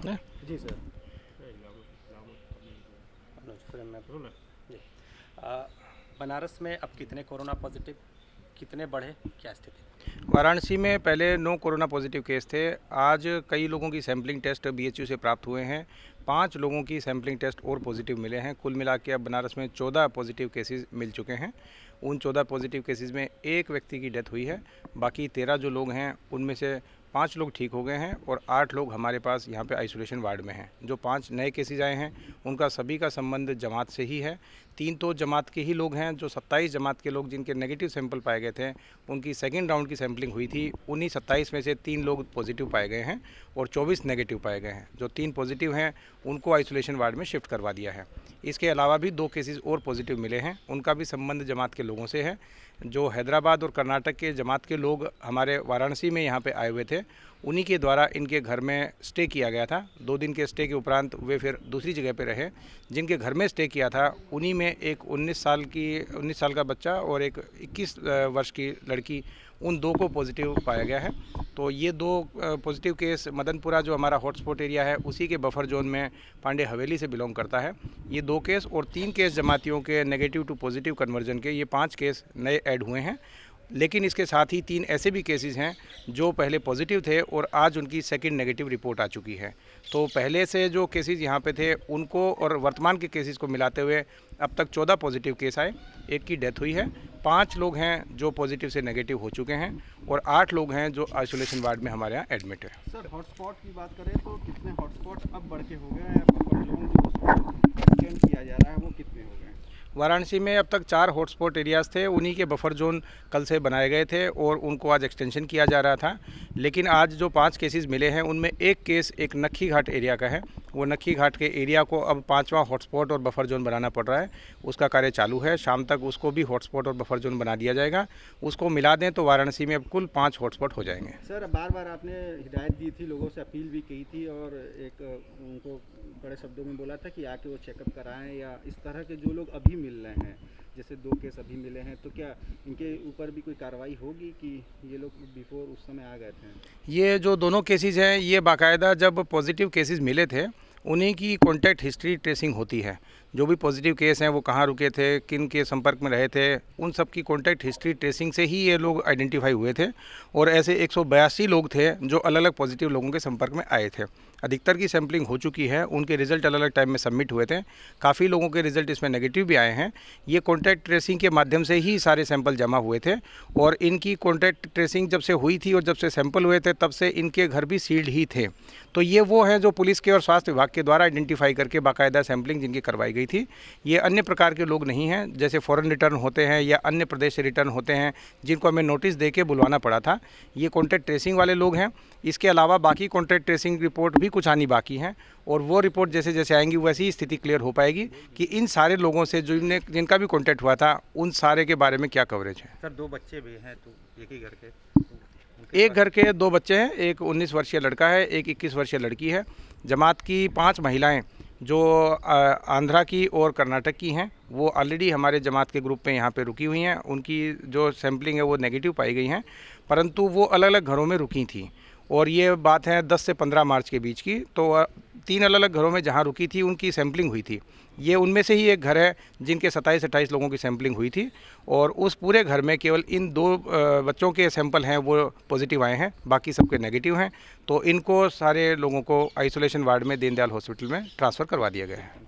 हैं? जी सर। जी। बनारस में अब कितने कोरोना पॉजिटिव, कितने बढ़े, क्या स्थिति? वाराणसी में पहले 9 कोरोना पॉजिटिव केस थे। आज कई लोगों की सैंपलिंग टेस्ट बीएचयू से प्राप्त हुए हैं। 5 लोगों की सैंपलिंग टेस्ट और पॉजिटिव मिले हैं। कुल मिला के अब बनारस में 14 पॉजिटिव केसेस मिल चुके हैं। उन 14 पॉजिटिव केसेस में एक व्यक्ति की डेथ हुई है। बाकी 13 जो लोग हैं उनमें से 5 लोग ठीक हो गए हैं और 8 लोग हमारे पास यहाँ पे आइसोलेशन वार्ड में हैं। जो 5 नए केसेज आए हैं उनका सभी का संबंध जमात से ही है। 3 तो जमात के ही लोग हैं। जो 27 जमात के लोग जिनके नेगेटिव सैंपल पाए गए थे उनकी सेकेंड राउंड की सैंपलिंग हुई थी। उन्हीं 27 में से 3 लोग पॉजिटिव पाए गए हैं और 24 नेगेटिव पाए गए हैं। जो 3 पॉजिटिव हैं उनको आइसोलेशन वार्ड में शिफ्ट करवा दिया है। इसके अलावा भी 2 केसेस और पॉजिटिव मिले हैं, उनका भी संबंध जमात के लोगों से है। जो हैदराबाद और कर्नाटक के जमात के लोग हमारे वाराणसी में यहाँ पे आए हुए थे, उन्हीं के द्वारा इनके घर में स्टे किया गया था। 2 दिन के स्टे के उपरांत वे फिर दूसरी जगह पे रहे। जिनके घर में स्टे किया था उन्हीं में एक 19 साल का बच्चा और एक 21 वर्ष की लड़की, उन 2 को पॉजिटिव पाया गया है। तो ये 2 पॉजिटिव केस मदनपुरा जो हमारा हॉटस्पॉट एरिया है उसी के बफर जोन में पांडे हवेली से बिलोंग करता है। ये 2 केस और 3 केस जमातियों के नेगेटिव टू पॉजिटिव कन्वर्जन के, ये 5 केस नए ऐड हुए हैं। लेकिन इसके साथ ही 3 ऐसे भी केसेस हैं जो पहले पॉजिटिव थे और आज उनकी सेकंड नेगेटिव रिपोर्ट आ चुकी है। तो पहले से जो केसेस यहाँ पे थे उनको और वर्तमान के केसेस को मिलाते हुए अब तक 14 पॉजिटिव केस आए, 1 की डेथ हुई है। 5 लोग हैं जो पॉजिटिव से नेगेटिव हो चुके हैं और 8 लोग हैं जो आइसोलेशन वार्ड में हमारे यहाँ एडमिट है। सर हॉटस्पॉट की बात करें तो कितने हॉटस्पॉट अब बढ़ के हो गए हैं? बफर जोन जो एक्सटेंड किया जा रहा है वो कितने हो गए? वाराणसी में अब तक 4 हॉटस्पॉट एरियाज़ थे, उन्हीं के बफर जोन कल से बनाए गए थे और उनको आज एक्सटेंशन किया जा रहा था। लेकिन आज जो 5 केसेस मिले हैं उनमें एक केस एक नक्खी घाट एरिया का है। वो नक्खी घाट के एरिया को अब 5वां हॉटस्पॉट और बफर जोन बनाना पड़ रहा है। उसका कार्य चालू है, शाम तक उसको भी हॉटस्पॉट और बफर जोन बना दिया जाएगा। उसको मिला दें तो वाराणसी में अब कुल 5 हॉटस्पॉट हो जाएंगे। सर बार बार आपने हिदायत दी थी, लोगों से अपील भी की थी और एक उनको बड़े शब्दों में बोला था कि आके वो चेकअप कराएं, या इस तरह के जो लोग अभी मिल रहे हैं, जैसे 2 केस अभी मिले हैं, तो क्या इनके ऊपर भी कोई कार्रवाई होगी कि ये लोग बिफोर उस समय आ गए थे? ये जो दोनों केसेस हैं ये बाकायदा जब पॉजिटिव केसेस मिले थे उन्हीं की कॉन्टैक्ट हिस्ट्री ट्रेसिंग होती है। जो भी पॉजिटिव केस हैं वो कहाँ रुके थे, किन के संपर्क में रहे थे, उन सब की कॉन्टैक्ट हिस्ट्री ट्रेसिंग से ही ये लोग आइडेंटिफाई हुए थे। और ऐसे 182 लोग थे जो अलग अलग पॉजिटिव लोगों के संपर्क में आए थे। अधिकतर की सैंपलिंग हो चुकी है, उनके रिजल्ट अलग अलग टाइम में सबमिट हुए थे। काफ़ी लोगों के रिजल्ट इसमें नेगेटिव भी आए हैं। ये कॉन्टैक्ट ट्रेसिंग के माध्यम से ही सारे सैंपल जमा हुए थे और इनकी कॉन्टैक्ट ट्रेसिंग जब से हुई थी और जब से सैंपल हुए थे तब से इनके घर भी सील्ड ही थे। तो ये वो हैं जो पुलिस के और स्वास्थ्य विभाग के द्वारा आइडेंटिफाई करके बाकायदा सैंपलिंग जिनकी करवाई गई थी। ये अन्य प्रकार के लोग नहीं हैं जैसे फॉरेन रिटर्न होते हैं या अन्य प्रदेश से रिटर्न होते हैं जिनको हमें नोटिस दे के बुलवाना पड़ा था। ये कॉन्टैक्ट ट्रेसिंग वाले लोग हैं। इसके अलावा बाकी कॉन्टैक्ट ट्रेसिंग रिपोर्ट भी कुछ आनी बाकी हैं और वो रिपोर्ट जैसे जैसे आएंगी वैसी ही स्थिति क्लियर हो पाएगी कि इन सारे लोगों से जिनका भी कॉन्टैक्ट हुआ था उन सारे के बारे में क्या कवरेज है। सर 2 बच्चे भी हैं, तो एक ही घर के, एक घर के 2 बच्चे हैं, एक 19 वर्षीय लड़का है, एक 21 वर्षीय लड़की है। जमात की 5 महिलाएं जो आंध्रा की और कर्नाटक की हैं वो ऑलरेडी हमारे जमात के ग्रुप में यहाँ पे रुकी हुई हैं। उनकी जो सैंपलिंग है वो नेगेटिव पाई गई हैं, परंतु वो अलग अलग घरों में रुकी थी और ये बात है 10 से 15 मार्च के बीच की। तो 3 अलग अलग घरों में जहाँ रुकी थी उनकी सैंपलिंग हुई थी। ये उनमें से ही एक घर है जिनके 27-28 लोगों की सैंपलिंग हुई थी और उस पूरे घर में केवल इन 2 बच्चों के सैंपल हैं वो पॉजिटिव आए हैं, बाकी सबके नेगेटिव हैं। तो इनको सारे लोगों को आइसोलेशन वार्ड में दीनदयाल हॉस्पिटल में ट्रांसफ़र करवा दिया गया है।